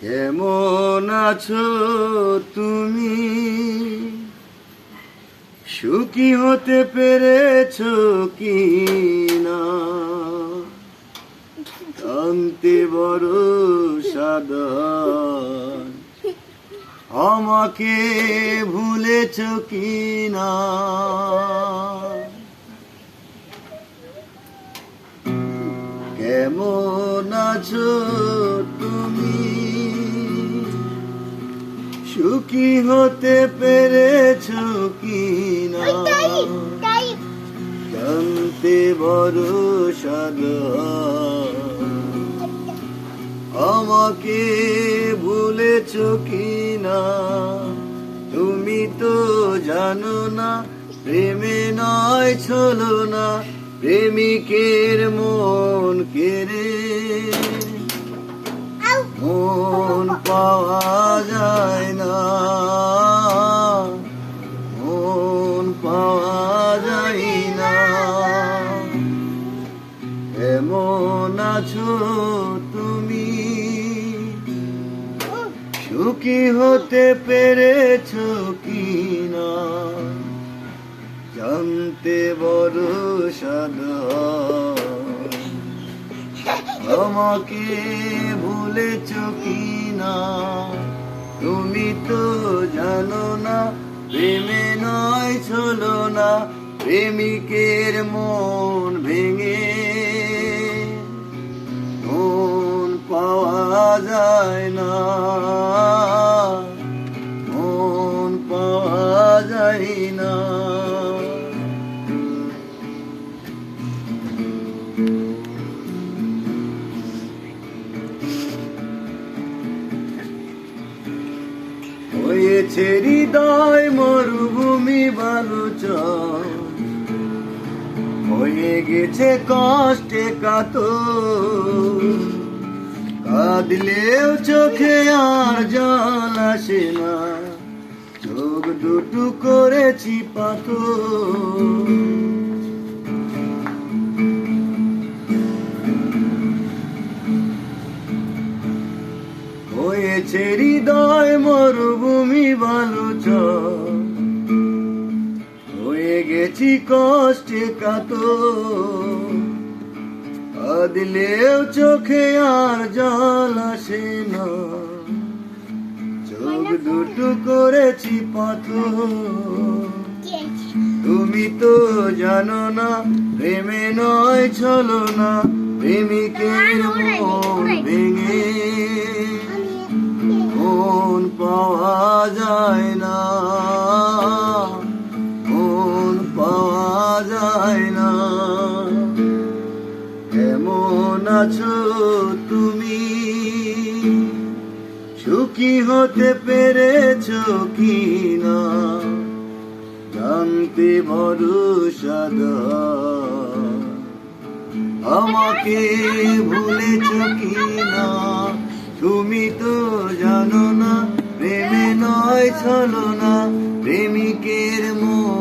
কেমন আছো তুমি? সুখী হতে পেরেছো কি না? জানতে বড় সাধারণ, আমাকে ভুলেছো কি না? কেমন আছো তুমি? সুখী হতে পেরেছো কি না? জানতে বড় সাধারণ, আমাকে ভুলেছো কি না? তুমি তো জানো না, প্রেমে নয় ছলনা, প্রেমিকের মন কেড়ে মন পাওয়া যায় না, মন পাওয়া যায় না। কেমন আছো তুমি? সুখী হতে পেরেছো কি না? জানতে বড় সাধারণ, আমাকে ভুলেছো কি না? তুমি তো জানো না, প্রেমে নয় ছলনা, প্রেমিকের মন ভেঙে মন পাওয়া যায় না, মন পাওয়া যায় না। হয়েছে হৃদয় মরুভূমি বালুচর, হয়ে গেছে কষ্টে কাতর, কাঁদলেও চোখে আর জল আসে না, চোখ দুটো করেছি পাথর। হয়েছে হৃদয় মরুভূমি বালুচর, হয়ে গেছি কষ্টে কাতর, কাঁদলেও চোখে আর জল আসে না, চোখ দুটো করেছি পাথর। তুমি তো জানো না, প্রেমে নয় ছলনা, প্রেমিকের মন ভেঙে মন পাওয়া যায় না, মন পাওয়া যায় না। কেমন আছো তুমি? সুখী হতে পেরেছো কি না? জানতে বড় সাধারণ, আমাকে ভুলেছো কি না? তুমি তো জানো না, প্রেমে নয় ছলনা, প্রেমিকের মন